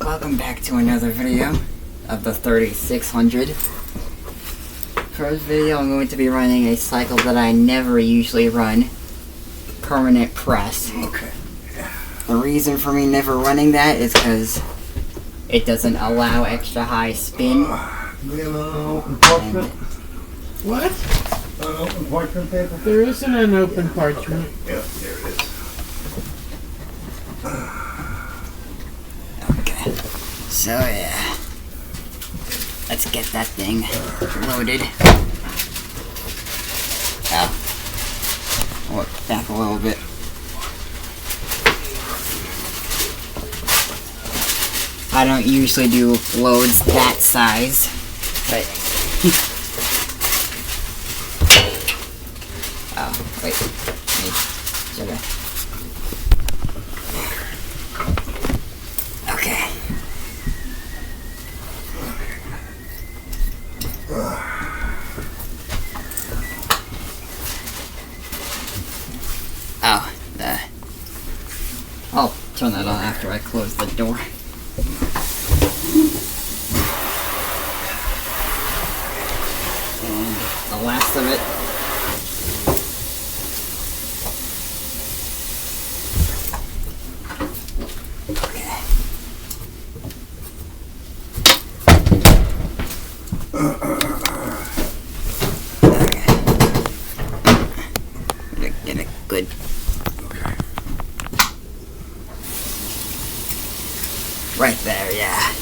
Welcome back to another video of the 3600. For this video I'm going to be running a cycle that I never usually run, permanent press. Okay. The reason for me never running that is because it doesn't allow extra high spin. We have an open parchment. What? An open parchment paper? There isn't an open parchment. Yeah, there it is. Okay. So yeah. Let's get that thing loaded. Oh. Look, back a little bit. I don't usually do loads that size, but oh, wait. Sugar. Okay. Oh, I'll turn that on after I close the door. And the last of it. Okay. Get it good. Okay. Right there, yeah.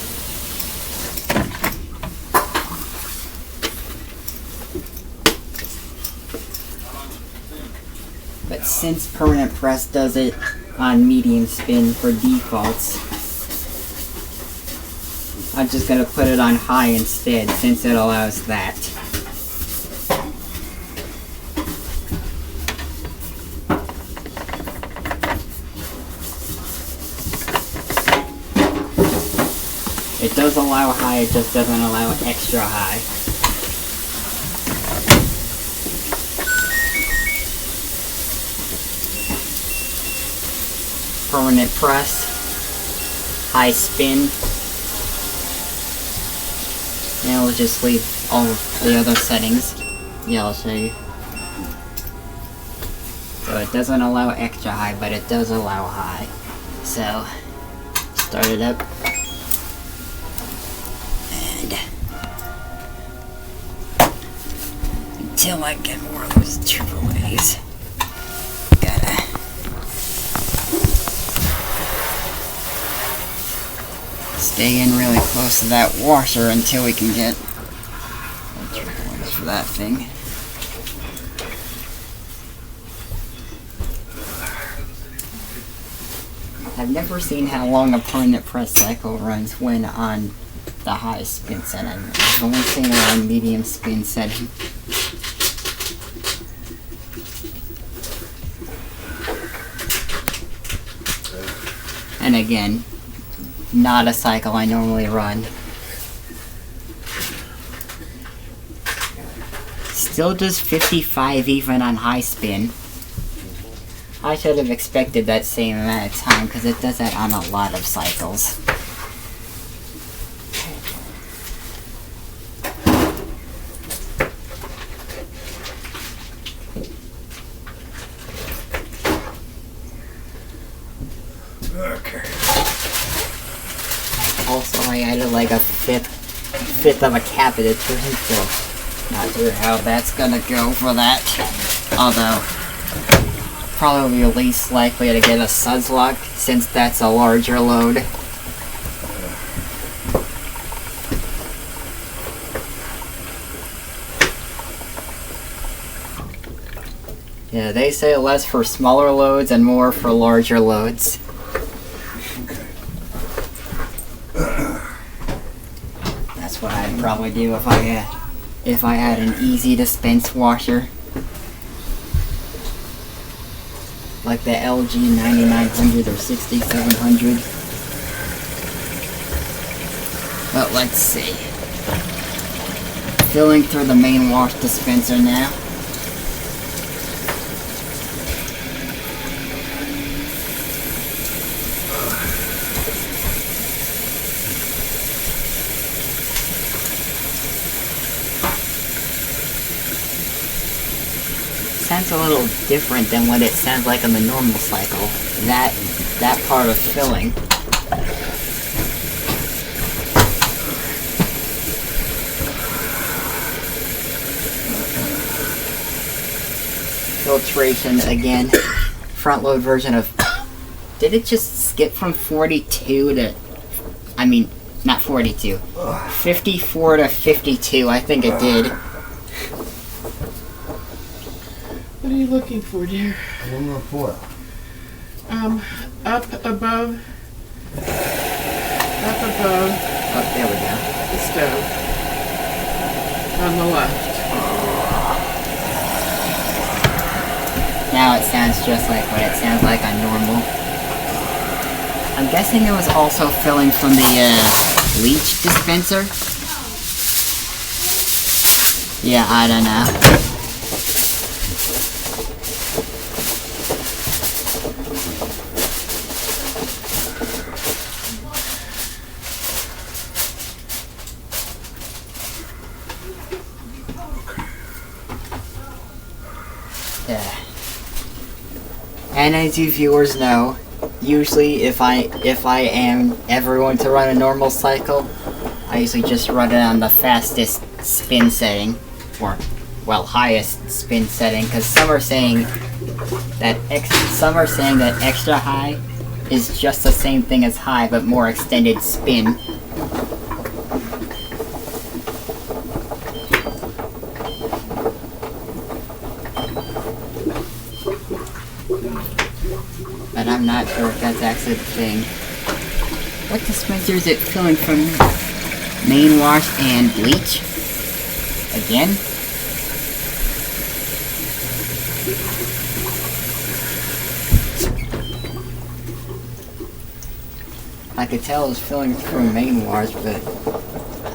But since permanent press does it on medium spin for defaults, I'm just gonna put it on high instead since it allows that. It does allow high, it just doesn't allow extra high. Permanent press, high spin, and we'll just leave all of the other settings. Yeah, I'll show you. So it doesn't allow extra high, but it does allow high. So, start it up. And until I get more of those AAAs, gotta stay in really close to that washer until we can get AAAs for that thing. I've never seen how long a permanent press cycle runs when on the high spin setting. I've only seen it on medium spin setting. And again, not a cycle I normally run. Still just 55 even on high spin. I should have expected that same amount of time because it does that on a lot of cycles. Okay. Also, I added like a fifth of a cabinet to it, so not sure how that's gonna go for that. Although, probably least likely to get a suds lock since that's a larger load. Yeah, they say less for smaller loads and more for larger loads. That's what I'd probably do if I had an easy dispense washer. Like the LG 9900 or 6700. But let's see. Filling through the main wash dispenser now. sounds a little different than what it sounds like on the normal cycle. That part of filling. Filtration again. Front load version of. Did it just skip from 42 to? I mean, not 42. 54 to 52. I think it did. What are you looking for, dear? Aluminum foil. Up above. Oh, there we go. The stove. On the left. Now it sounds just like what it sounds like on normal. I'm guessing it was also filling from the bleach dispenser. Yeah, I don't know. Yeah. And as you viewers know, usually if I am ever going to run a normal cycle, I usually just run it on the fastest spin setting, or well, highest spin setting, because some are saying that extra high is just the same thing as high but more extended spin. But I'm not sure if that's actually the thing. What dispenser is it filling from? Main wash and bleach? Again? I could tell it was filling from main wash, but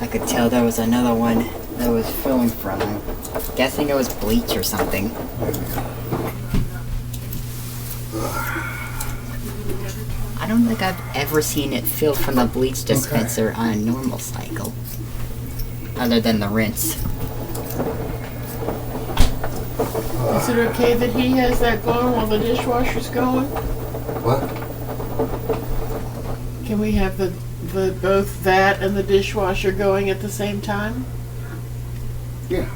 I could tell there was another one that was filling from. I'm guessing it was bleach or something. I don't think I've ever seen it filled from the bleach dispenser on a normal cycle. Other than the rinse. Is it okay that he has that going while the dishwasher's going? What? Can we have the both that and the dishwasher going at the same time? Yeah.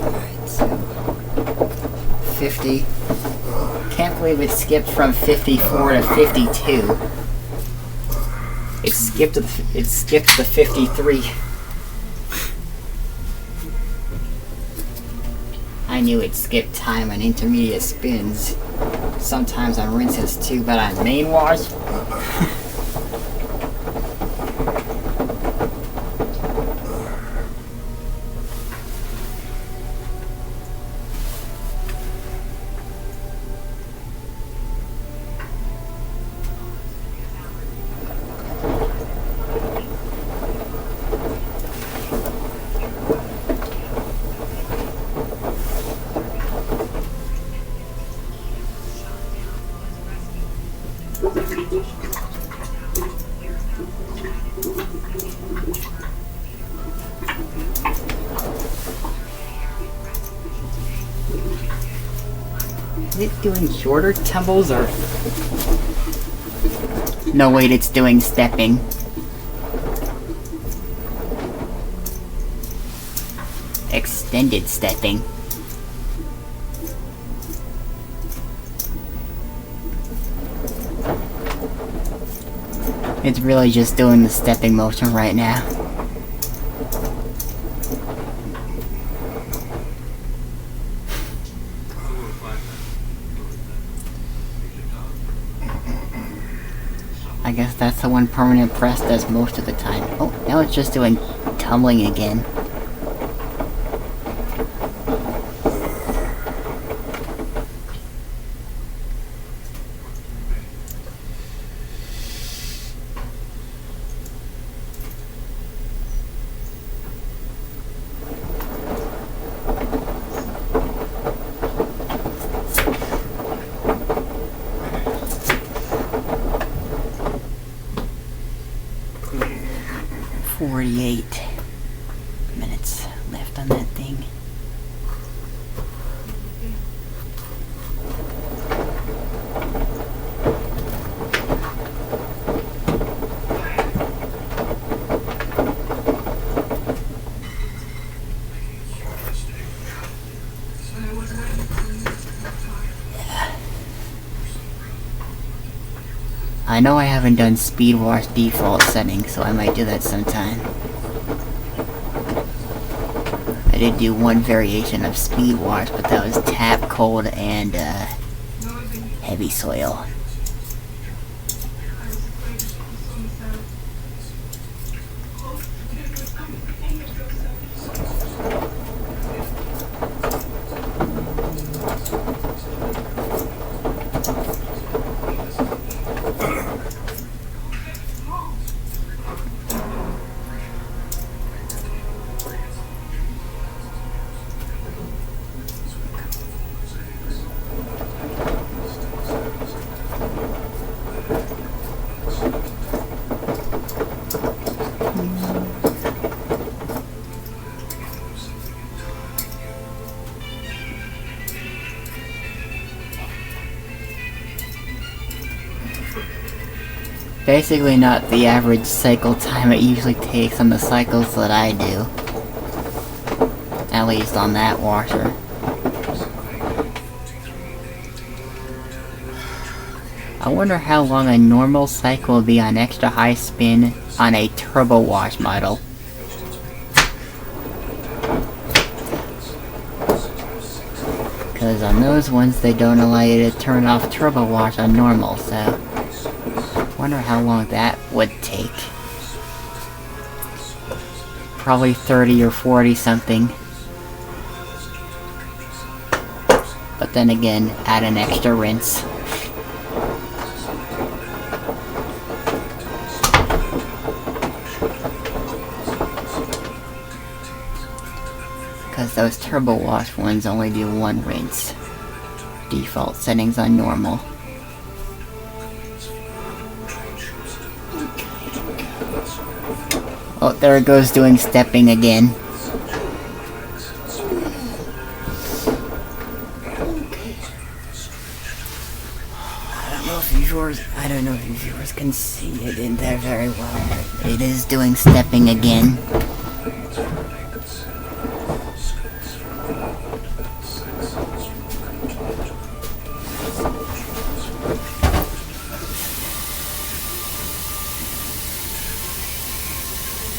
Alright, so 50. Can't believe it skipped from 54 to 52. It skipped the 53. I knew it skipped time on intermediate spins. Sometimes on rinses too, but on main wash? Is it doing shorter tumbles or? No, wait, it's doing stepping. Extended stepping. It's really just doing the stepping motion right now. I guess that's the one permanent press does most of the time. Oh, now it's just doing tumbling again. I know I haven't done speed wash default settings, so I might do that sometime. I did do one variation of speed wash, but that was tap cold and heavy soil. Basically not the average cycle time it usually takes on the cycles that I do. At least on that washer. I wonder how long a normal cycle will be on extra high spin on a turbo wash model. Because on those ones they don't allow you to turn off turbo wash on normal, so wonder how long that would take. Probably 30 or 40 something. But then again, add an extra rinse. Because those turbo wash ones only do one rinse. Default settings on normal. Oh, there it goes doing stepping again. I don't know if you viewers can see it in there very well, but it is doing stepping again.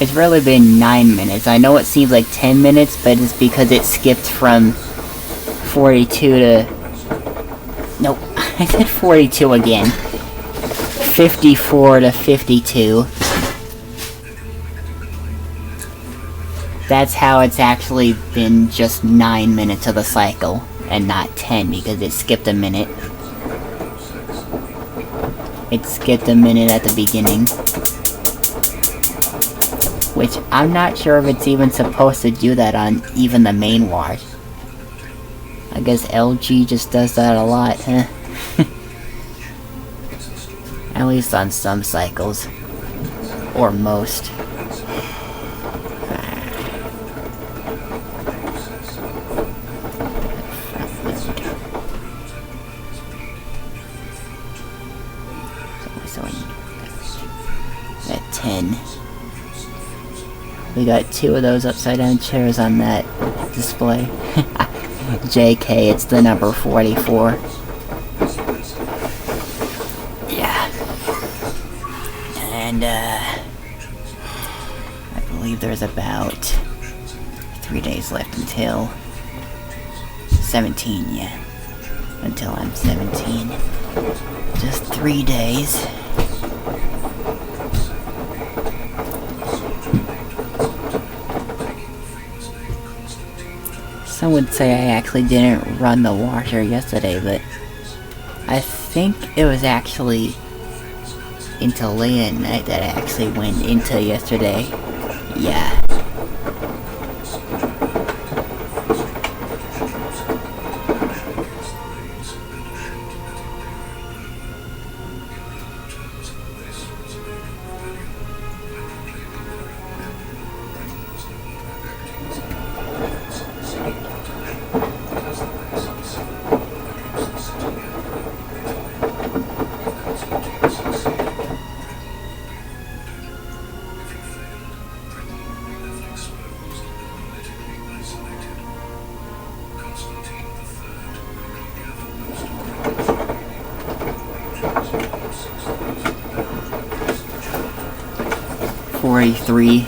It's really been 9 minutes. I know it seems like 10 minutes, but it's because it skipped from 42 to... Nope, I said 42 again. 54 to 52. That's how it's actually been just 9 minutes of the cycle, and not 10 because it skipped a minute. It skipped a minute at the beginning. Which, I'm not sure if it's even supposed to do that on even the main wash. I guess LG just does that a lot, huh? At least on some cycles. Or most. So at 10. We got 2 of those upside down chairs on that display. JK, it's the number 44. Yeah. And, I believe there's about 3 days left until 17, yeah. Until I'm 17. Just 3 days. Some would say I actually didn't run the washer yesterday, but I think it was actually into late at night that I actually went into yesterday. Yeah. 43.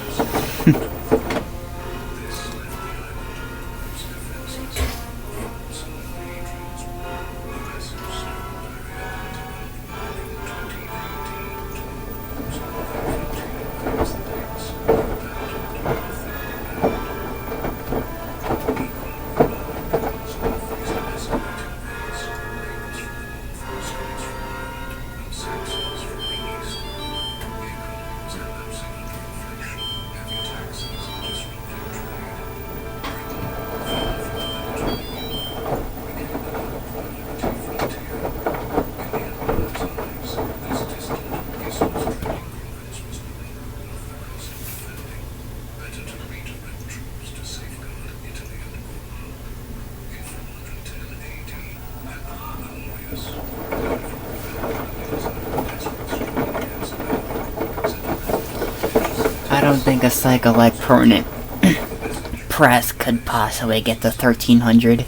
I don't think a cycle like permanent press could possibly get to 1300.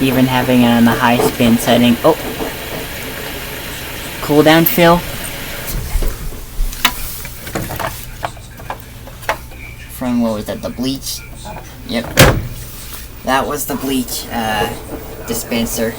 Even having it on the high spin setting. Oh! Cooldown fill. From, what was that, the bleach? Yep. That was the bleach dispenser.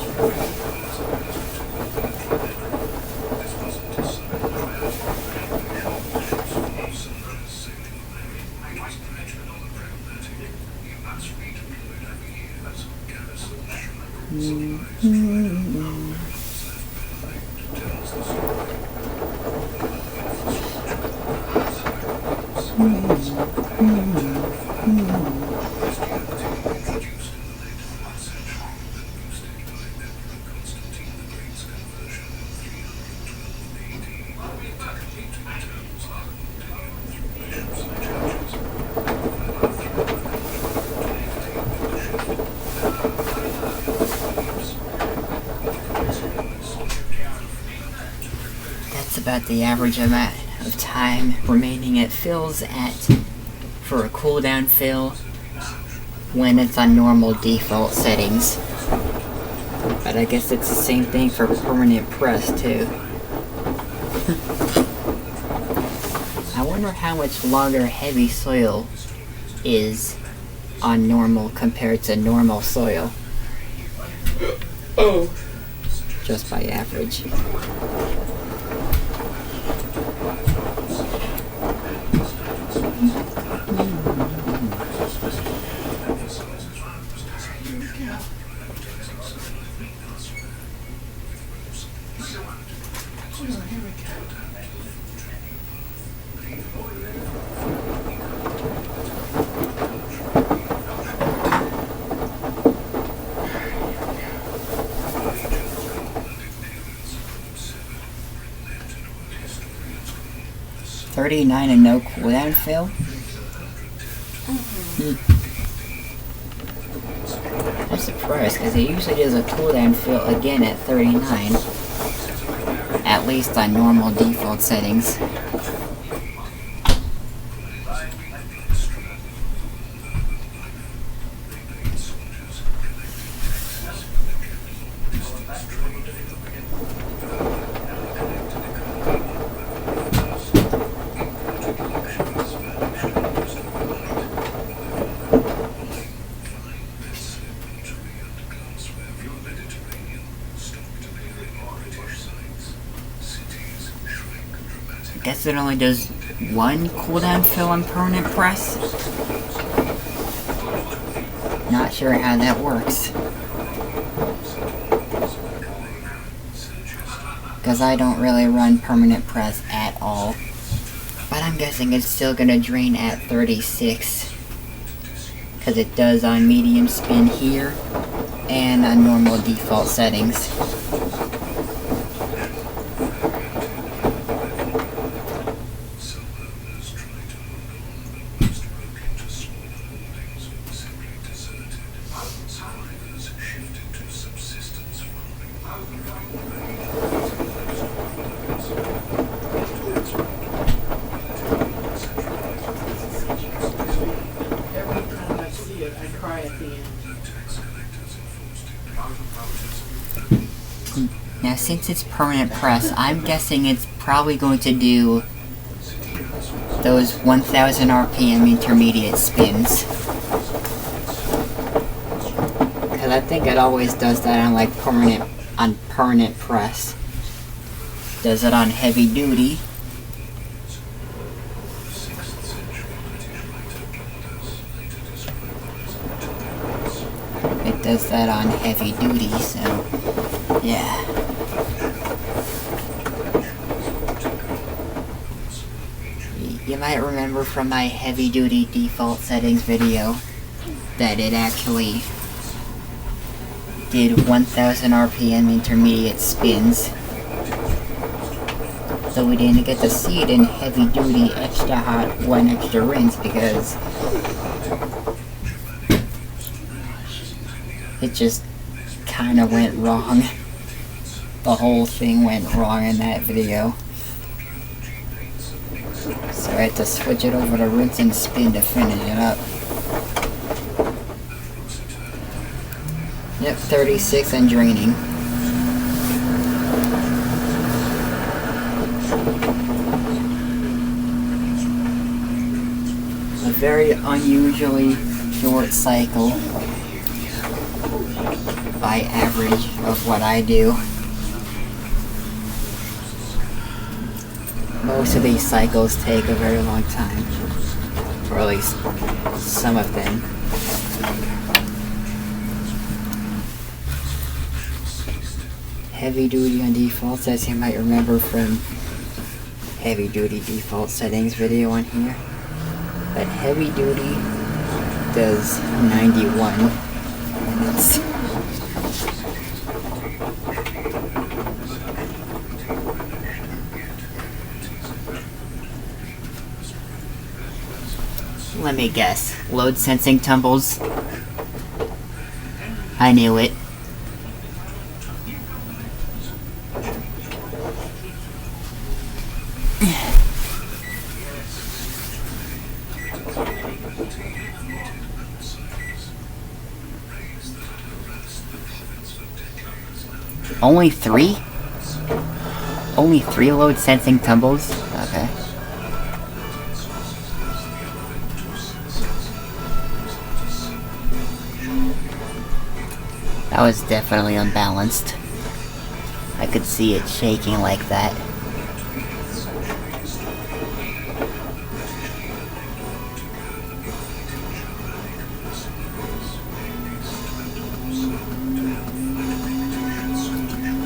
About the average amount of time remaining it fills at for a cooldown fill when it's on normal default settings. But I guess it's the same thing for permanent press too. I wonder how much longer heavy soil is on normal compared to normal soil. Oh. Just by average. $39 and no cooldown fill? I'm surprised because it usually does a cooldown fill again at 39. At least on normal default settings. Guess it only does one cooldown fill on permanent press. Not sure how that works. Because I don't really run permanent press at all. But I'm guessing it's still gonna drain at 36. Because it does on medium spin here and on normal default settings. since it's permanent press, I'm guessing it's probably going to do those 1000 RPM intermediate spins. Because I think it always does that on like permanent press. Does it on heavy duty. It does that on heavy duty, so yeah. You might remember from my heavy duty default settings video that it actually did 1000 RPM intermediate spins. So we didn't get to see it in heavy duty extra hot 1 extra rinse because it just kinda went wrong. The whole thing went wrong in that video. So I had to switch it over to rinse and spin to finish it up. Yep, 36 and draining. A very unusually short cycle by average of what I do. Most of these cycles take a very long time, or at least some of them. Heavy duty on defaults, as you might remember from heavy duty default settings video on here. But heavy duty does 91 minutes. Let me guess. Load sensing tumbles? I knew it. Only 3? Only 3 load sensing tumbles? Okay. That was definitely unbalanced. I could see it shaking like that.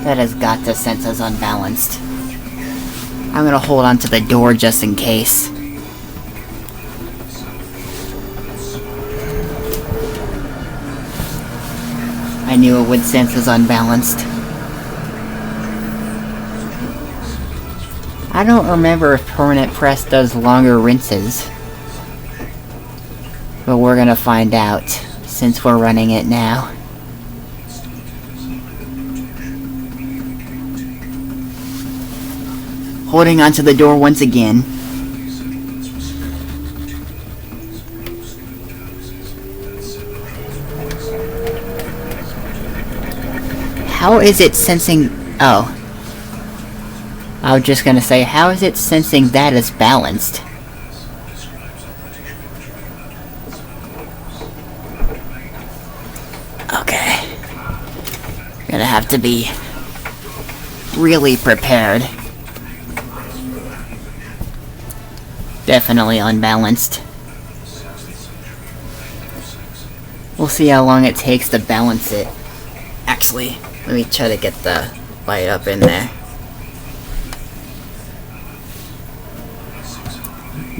That has got to sense as unbalanced. I'm gonna hold on to the door just in case. I knew it would sense as unbalanced. I don't remember if permanent press does longer rinses. But we're gonna find out, since we're running it now. Holding onto the door once again. How is it sensing... Oh. I was just gonna say, how is it sensing that as balanced? Okay. Gonna have to be really prepared. Definitely unbalanced. We'll see how long it takes to balance it. Actually, let me try to get the light up in there.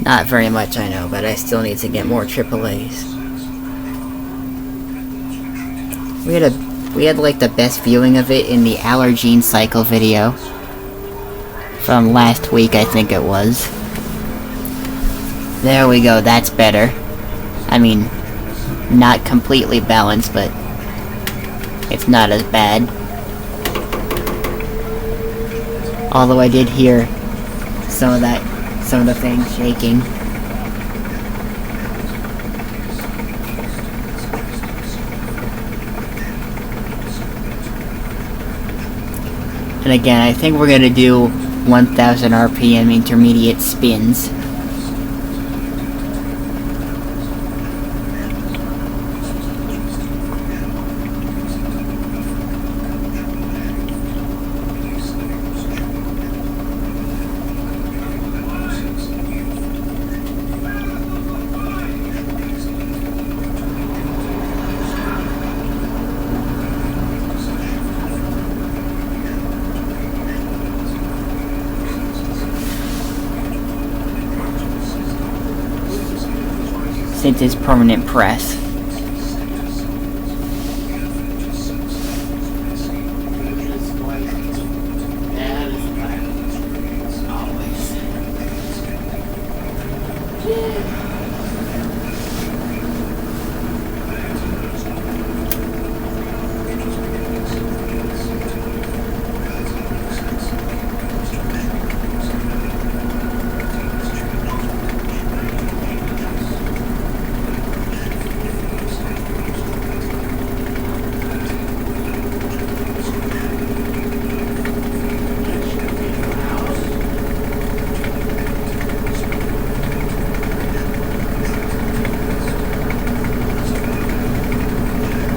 Not very much, I know, but I still need to get more AAAs. We had like the best viewing of it in the Allergene cycle video from last week, I think it was. There we go, that's better. I mean, not completely balanced, but it's not as bad. Although I did hear some of the things shaking. And again, I think we're gonna do 1000 RPM intermediate spins. Since it's permanent press.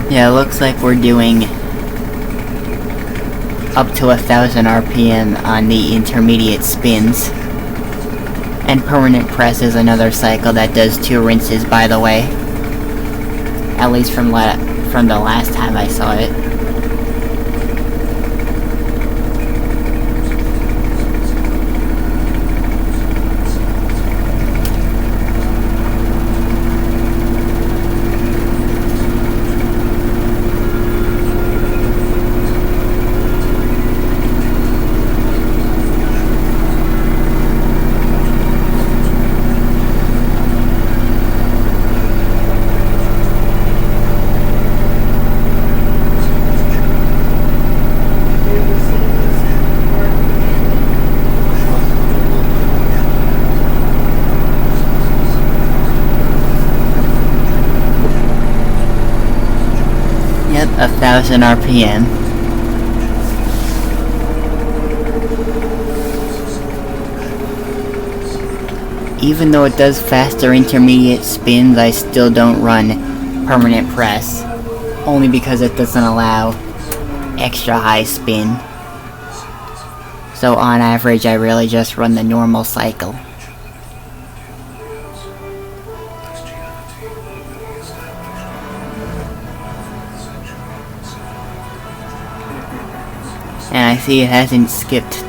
Yeah, it looks like we're doing up to 1000 RPM on the intermediate spins. And permanent press is another cycle that does 2 rinses, by the way. At least from the last time I saw it. Yep, 1000 RPM. Even though it does faster intermediate spins, I still don't run permanent press. Only because it doesn't allow extra high spin. So on average, I really just run the normal cycle. And I see it hasn't skipped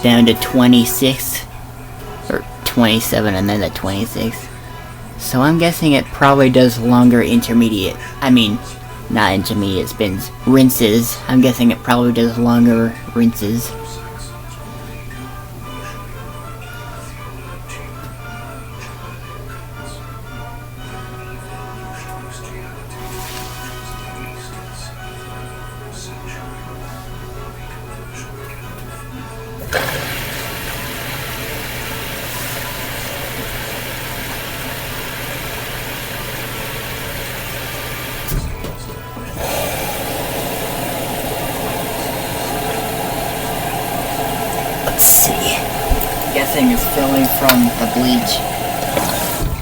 down to 26 or 27 and then to 26. So I'm guessing it probably does longer intermediate, not intermediate spins, rinses. I'm guessing it probably does longer rinses. Let's see. Guessing it's filling from the bleach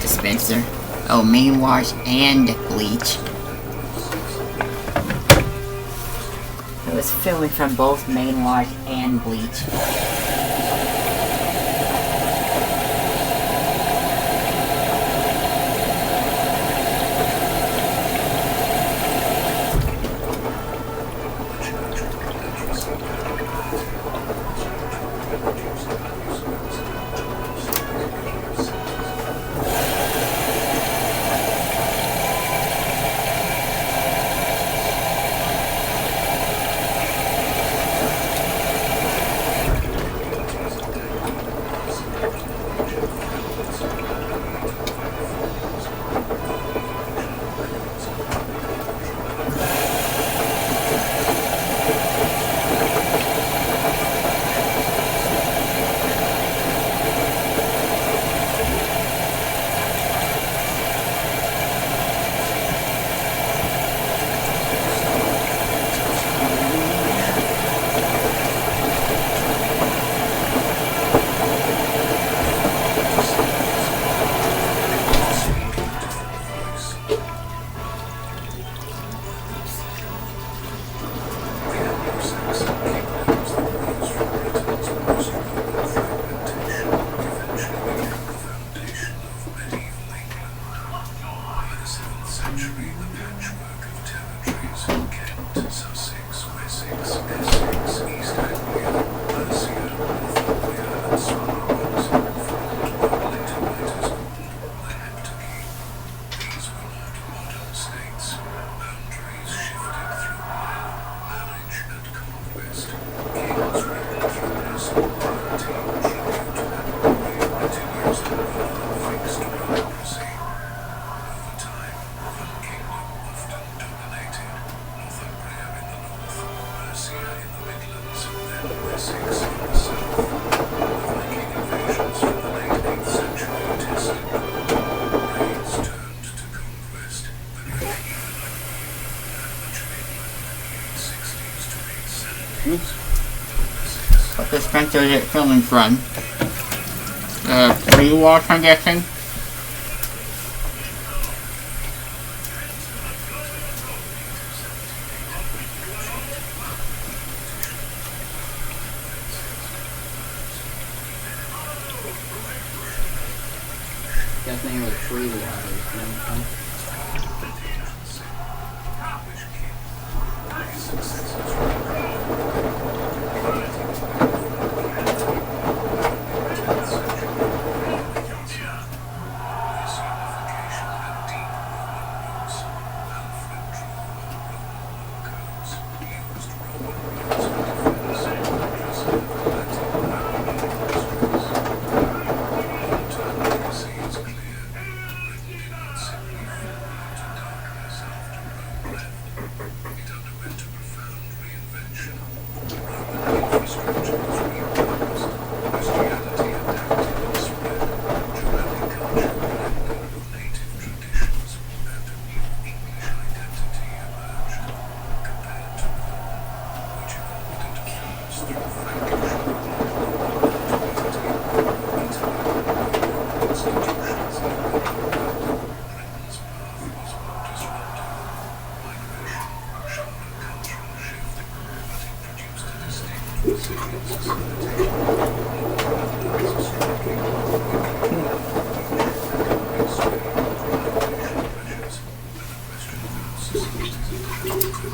dispenser. Oh, main wash and bleach. It was filling from both main wash and bleach. What dispenser is it filming from? Rewash, I'm guessing? Definitely with free water.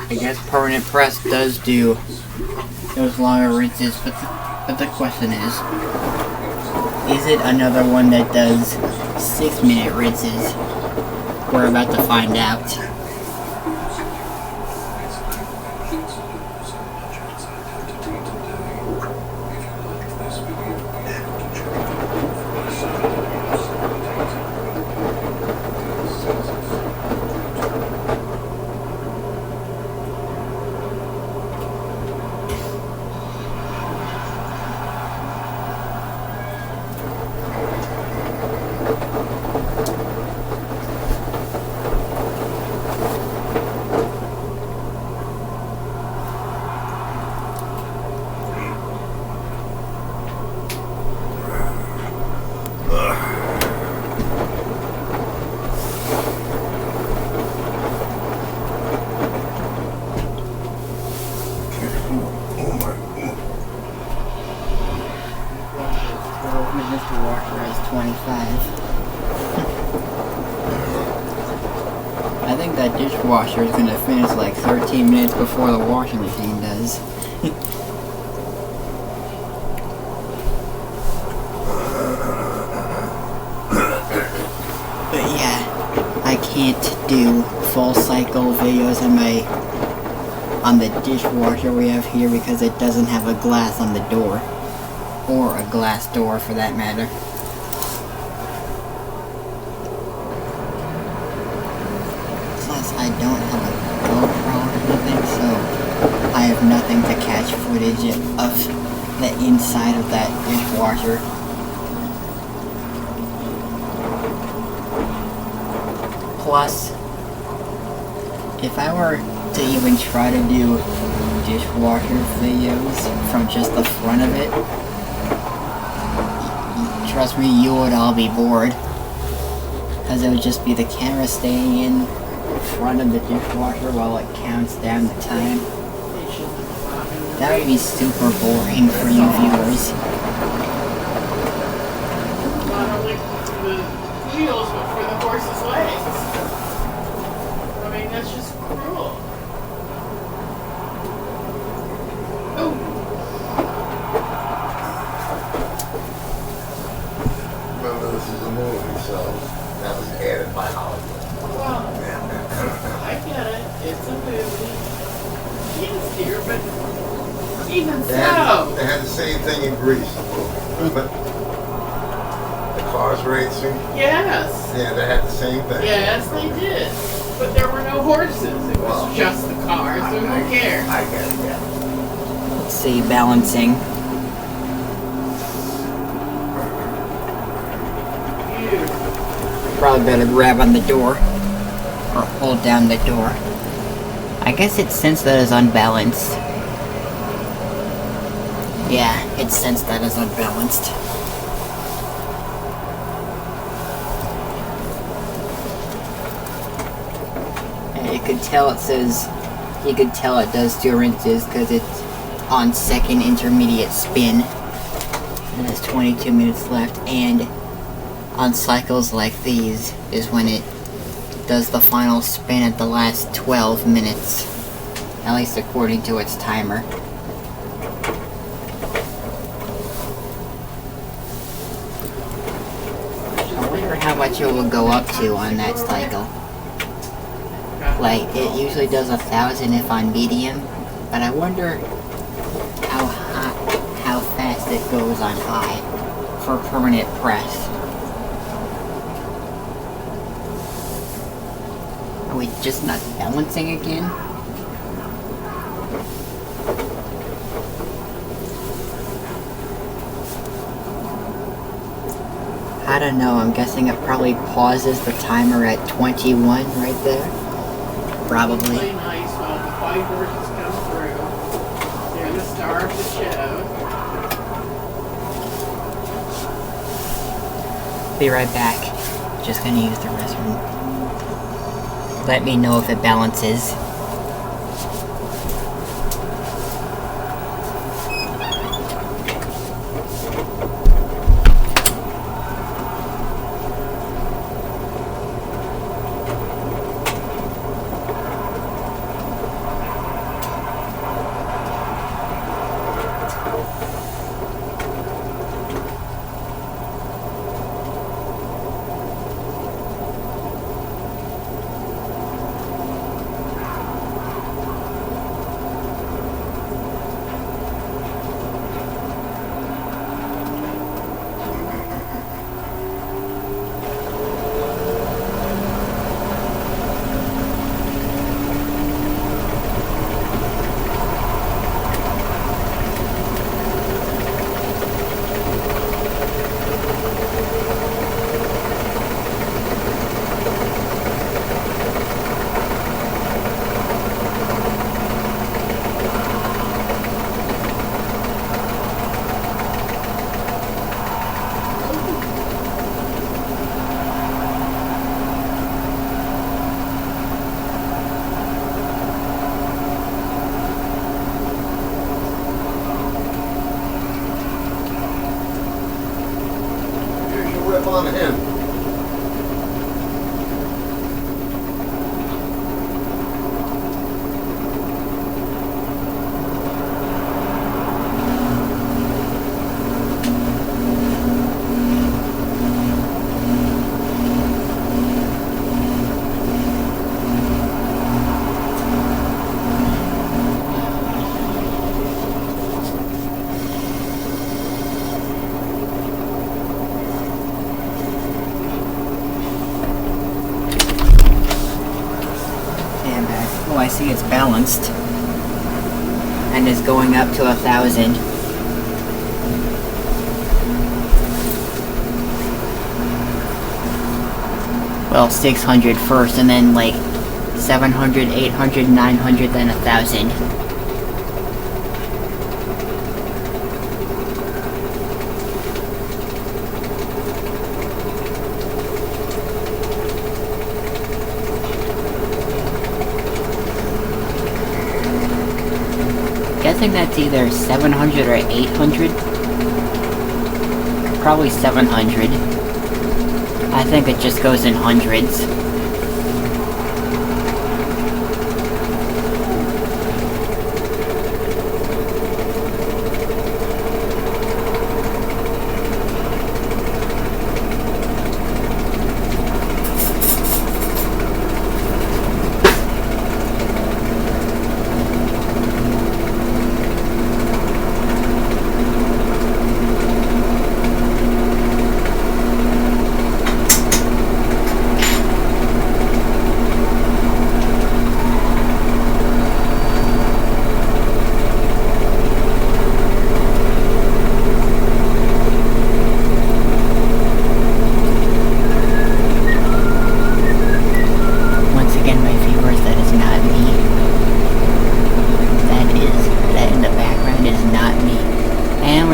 I guess permanent press does do those longer rinses, but the question is it another one that does 6-minute rinses? We're about to find out. Mr. Washer has 25. I think that dishwasher is going to finish like 13 minutes before the washing machine does. But yeah, I can't do full cycle videos on the dishwasher we have here because it doesn't have a glass on the door. Or a glass door for that matter. Plus I don't have a GoPro or anything, so I have nothing to catch footage of the inside of that dishwasher. Plus, if I were to even try to do dishwasher videos from just the front of it, trust me, you would all be bored. Because it would just be the camera staying in front of the dishwasher while it counts down the time. That would be super boring for you viewers. Not only for the wheels, but for the horse's legs. I mean, that's just cruel. Oh. This is a movie, so that was added by Hollywood. Well, I get it. It's a movie. Yes, dear, but even so. They had the same thing in Greece. But the cars racing. Yes. Yeah, they had the same thing. Yes, they did. But there were no horses. It was just the cars, so who cares? I get it, yeah. Let's see, balancing. Probably better grab on the door. Or hold down the door. I guess it sensed that as unbalanced. Yeah, it sensed that as unbalanced. And you could tell it says, you could tell it does 2 rinses because it's on second intermediate spin. And there's 22 minutes left, and on cycles like these is when it does the final spin at the last 12 minutes. At least according to its timer. I wonder how much it will go up to on that cycle. Like, it usually does 1,000 if on medium, but I wonder how fast it goes on high for permanent press. Are we just not balancing again? I don't know, I'm guessing it probably pauses the timer at 21 right there. Probably. Really nice while the white horses come through. They're the star of the show. Be right back. Just gonna use the restroom. Let me know if it balances. On him. Oh, I see it's balanced. And is going up to 1,000. Well, 600 first, and then like 700, 800, 900, then 1,000. Guessing that's either 700 or 800. Probably 700. I think it just goes in hundreds.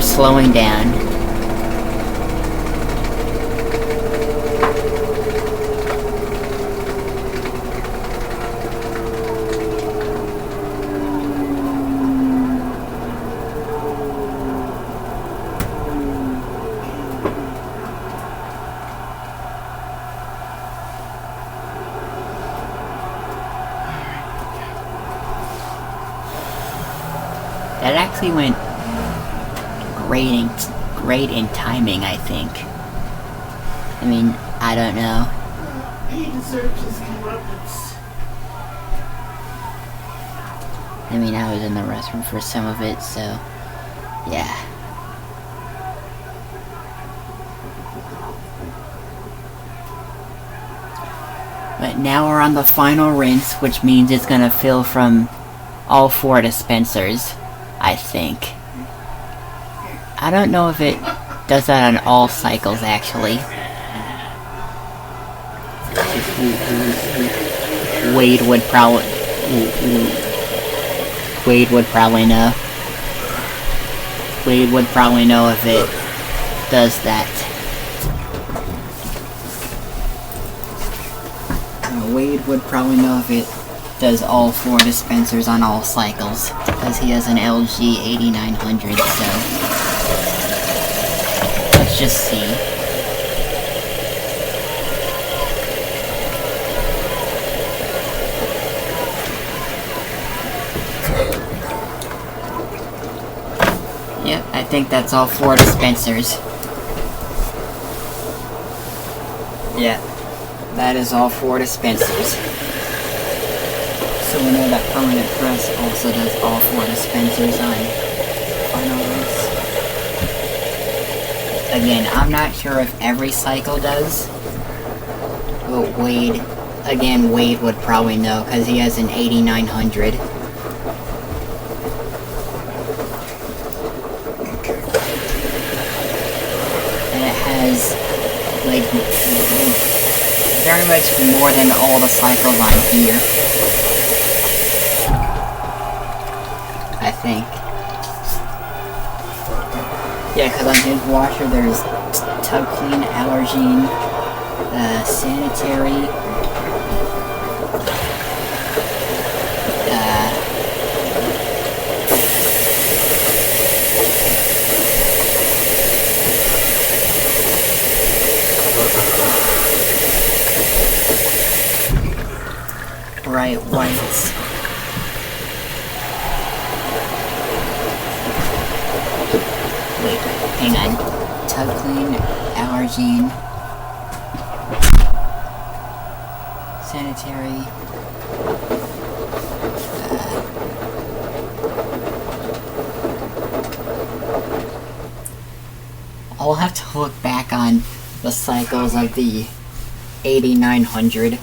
we're slowing down. That actually went great in timing, I think. I mean, I don't know. He deserves his comeuppance. I mean, I was in the restroom for some of it, so yeah. But now we're on the final rinse, which means it's gonna fill from all 4 dispensers, I think. I don't know if it does that on all cycles, actually. Wade would probably know. Wade would probably know if it does that. Wade would probably know if it does all 4 dispensers on all cycles, because he has an LG 8900, so let's just see. Yep, I think that's all 4 dispensers. Yeah, that is all 4 dispensers. So we know that permanent press also does all 4 dispensers on final rinse. Again, I'm not sure if every cycle does, but Wade would probably know, because he has an 8900. And it has, like, very much more than all the cycles on here. I think. Yeah, because on his washer there's tub clean, allergene, sanitary, bright whites. Wait, hang on. Tub clean, allergene, sanitary, I'll have to look back on the cycles of the 8900.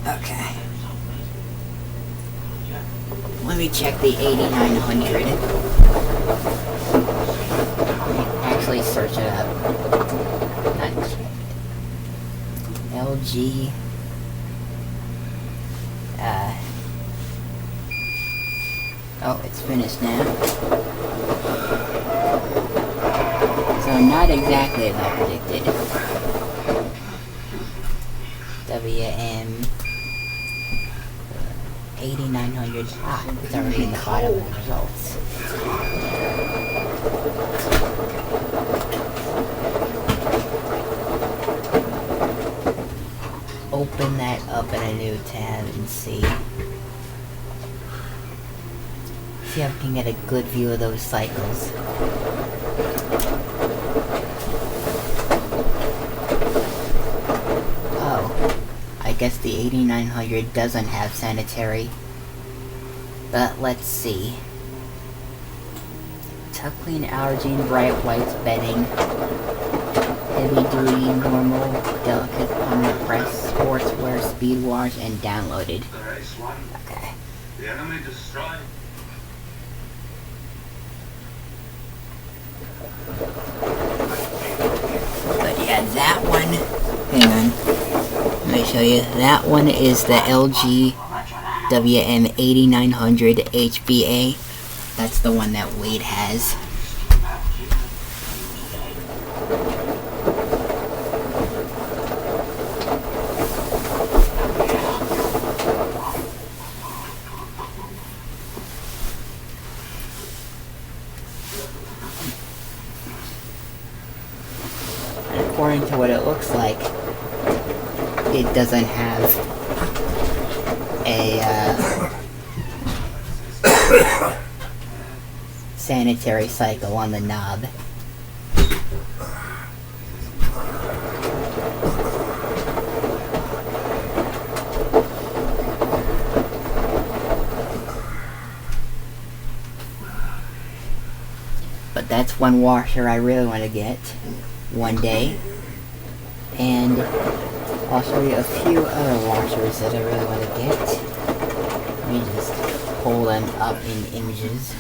Okay. Let me check the 8900. Actually search it up. Not check. LG. Oh, it's finished now. So not exactly as I predicted. WM 8900. Ah, it's already in the bottom of the results. Open that up in a new tab and see. See if I can get a good view of those cycles. Oh, I guess the 8900 doesn't have sanitary. But let's see. tuck clean, allergen, bright whites, bedding, heavy duty, normal, delicate, permanent press, sportswear, speed wash, and downloaded. Okay. The enemy destroyed. But yeah, that one, hang on, let me show you. That one is the LG WM3600HWA. That's the one that Wade has. According to what it looks like, it doesn't have a sanitary cycle on the knob. But that's one washer I really want to get one day. And I'll show you a few other washers that I really want to get. Let me just pull them up in images.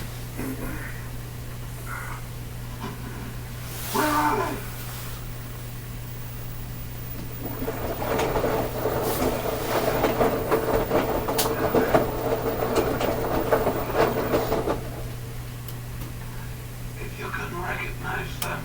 If you can recognize them.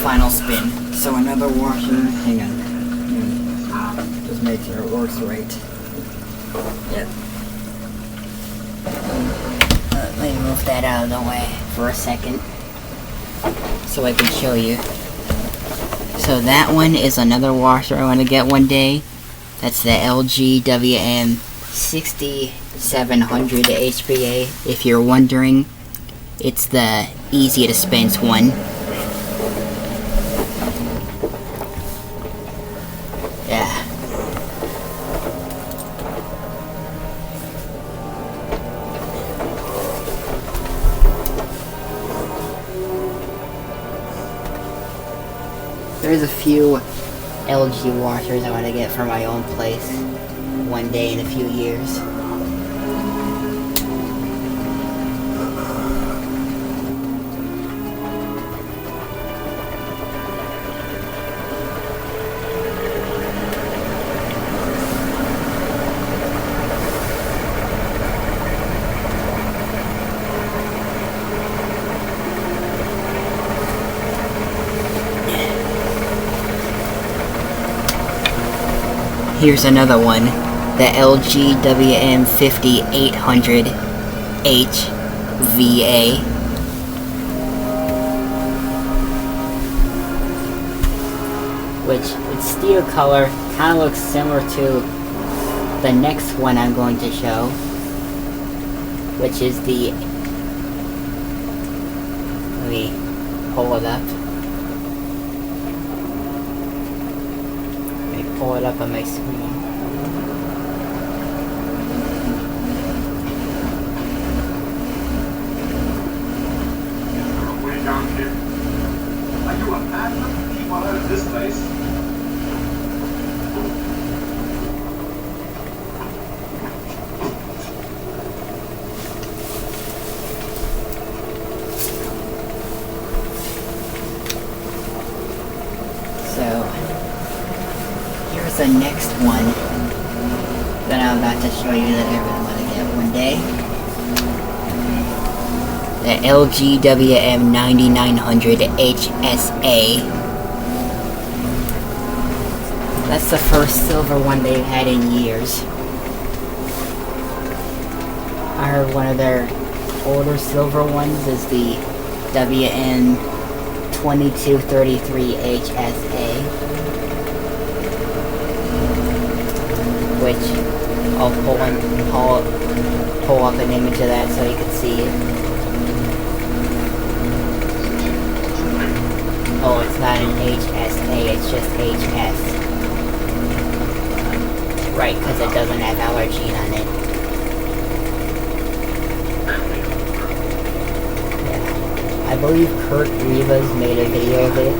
Final spin. So another washer, hang on. Just make sure it works right. Yep. Let me move that out of the way for a second so I can show you. So that one is another washer I want to get one day. That's the LG WM3600HWA. If you're wondering, it's the easy dispense one. Yeah. There's a few LG washers I want to get for my own place one day in a few years. Here's another one, the LG WM5800HWA. Which, it's steel color, kind of looks similar to the next one I'm going to show, which is the, let me pull it up. Pull it up on my screen. Way down here. Are you a madman? Keep on out of this place. The next one that I'm about to show you that I really want to get one day. The LG WM3900HSA. That's the first silver one they've had in years. I heard one of their older silver ones is the WM2233HSA. which I'll pull up an image of that so you can see it. Oh, it's not an HSA, it's just HS. Right, because it doesn't have allergen on it. Yeah. I believe Kurt Rivas made a video of it.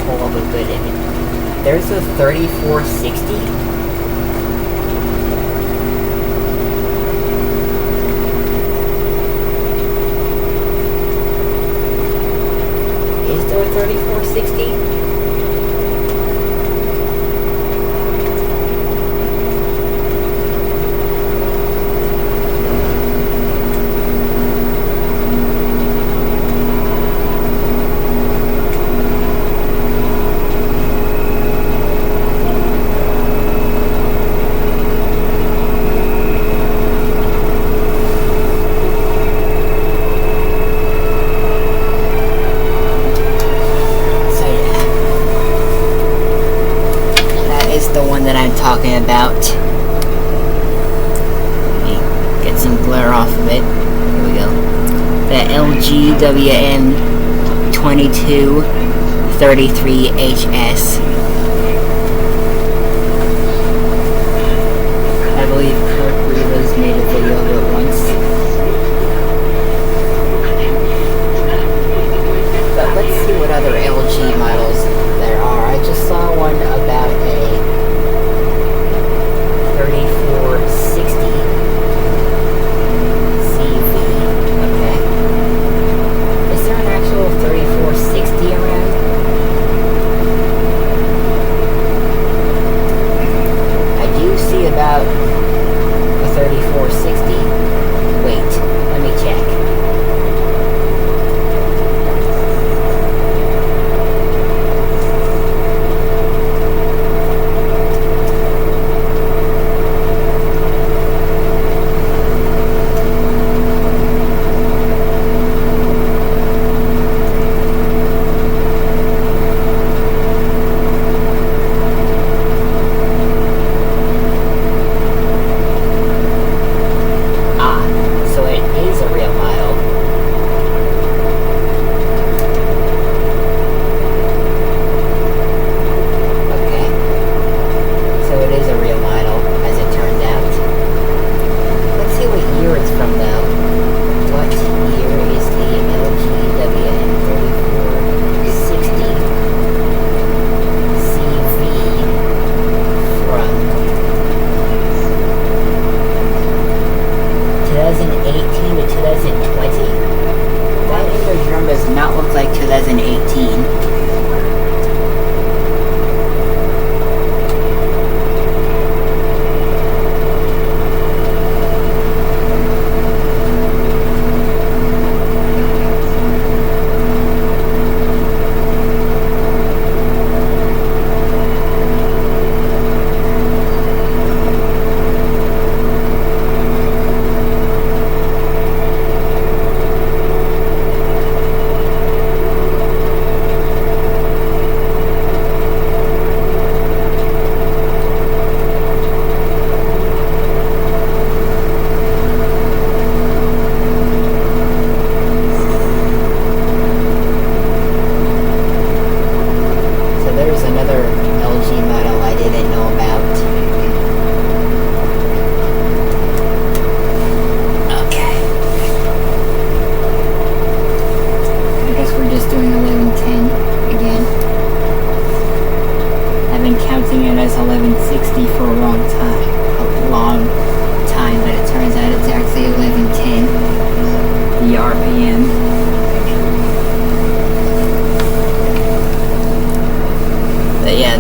Pull up a good image. There's a 3460. Is there a 3460? Talking about. Let me get some glare off of it. Here we go. The LG WM3600HWA. I believe Kurt Rivas made a video of it once. But let's see what other LG models there are. I just saw one about a 3460 CV. Okay. Is there an actual 3460 around? I do see about a 3460. Wait, let me check.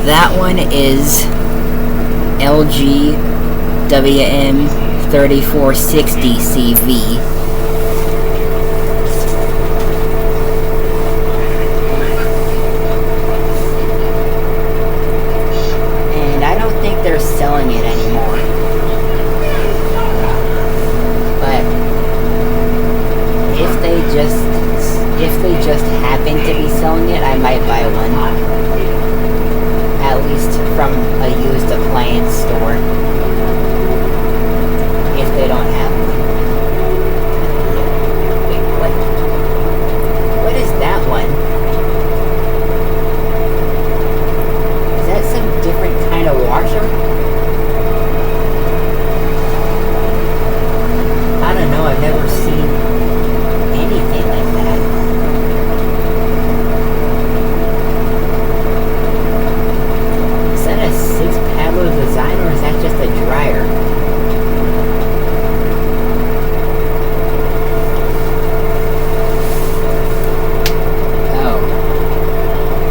That one is LG WM3600HWA. And I don't think they're selling it anymore. But selling it, I might buy one. At least from a used appliance store. If they don't have one. Wait, what? What is that one? Is that some different kind of washer? I don't know, I've never seen anything like that. Is that a 6-paddle design or is that just a dryer? Oh.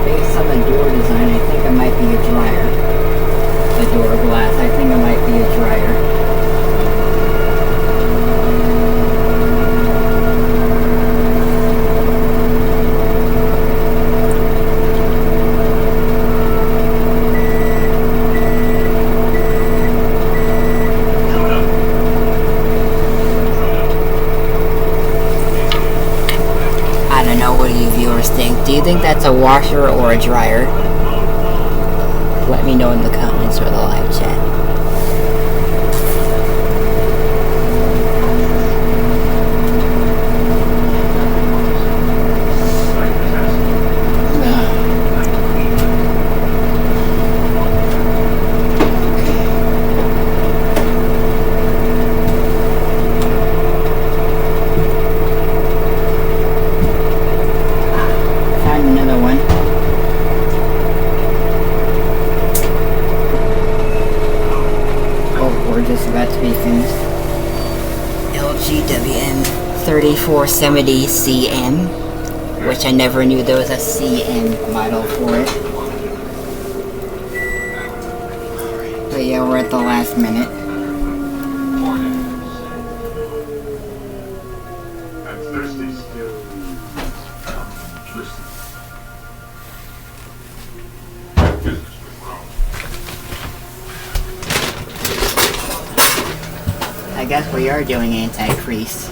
Based on the door design, I think it might be a dryer. The door glass, I think it might be a dryer. I don't know, what do you viewers think? Do you think that's a washer or a dryer? Let me know in the comments or the live chat. Found another one. Oh, we're just about to be finished. LG WM3600HWA, which I never knew there was a CM model for it. But yeah, we're at the last minute. I'm thirsty still. Listen. Business went wrong. I guess we are doing anti-crease.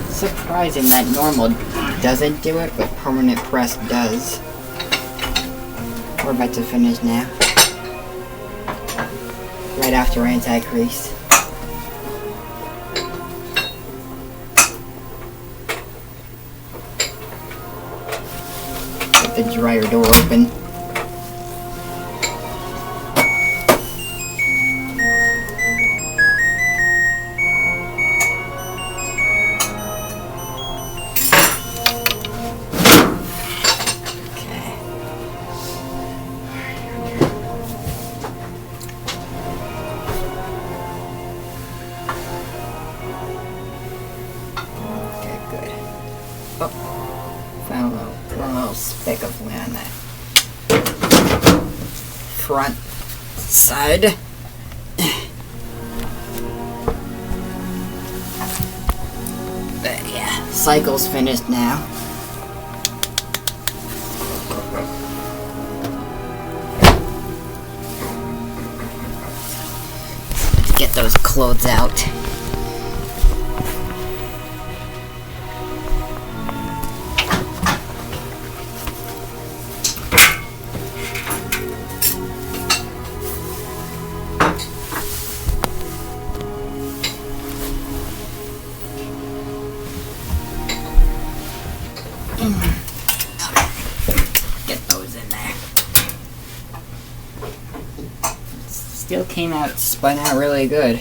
Surprising that normal doesn't do it, but permanent press does. We're about to finish now. Right after anti-crease. Get the dryer door open. Found a little speck of lint on that front side. But yeah, cycle's finished now. Let's get those clothes out. Get those in there. Still came out, spun out really good.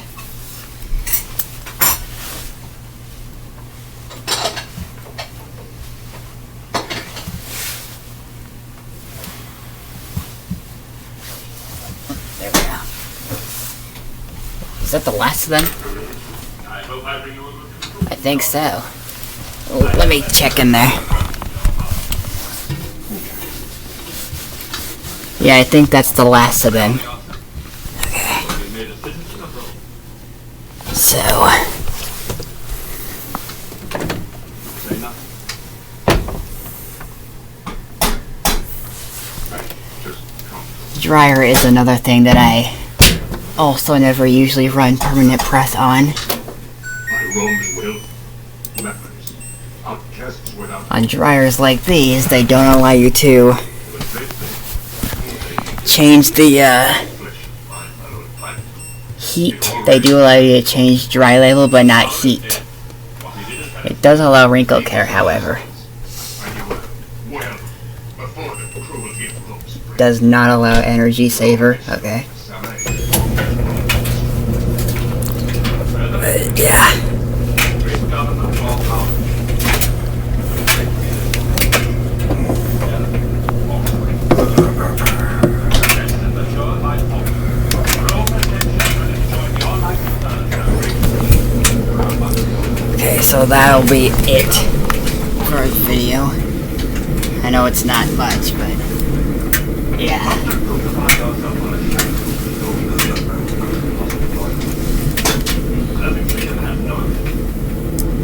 There we go. Is that the last of them? I think so. Oh, let me check in there. Yeah, I think that's the last of them. Okay. So. Dryer is another thing that I also never usually run permanent press on. My Roman will weapons. On dryers like these, they don't allow you to change the heat. They do allow you to change dry level, but not heat. It does allow wrinkle care, however. Does not allow energy saver. Okay. But yeah. Okay, so that'll be it for the video. I know it's not much, but yeah.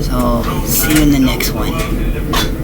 So, see you in the next one.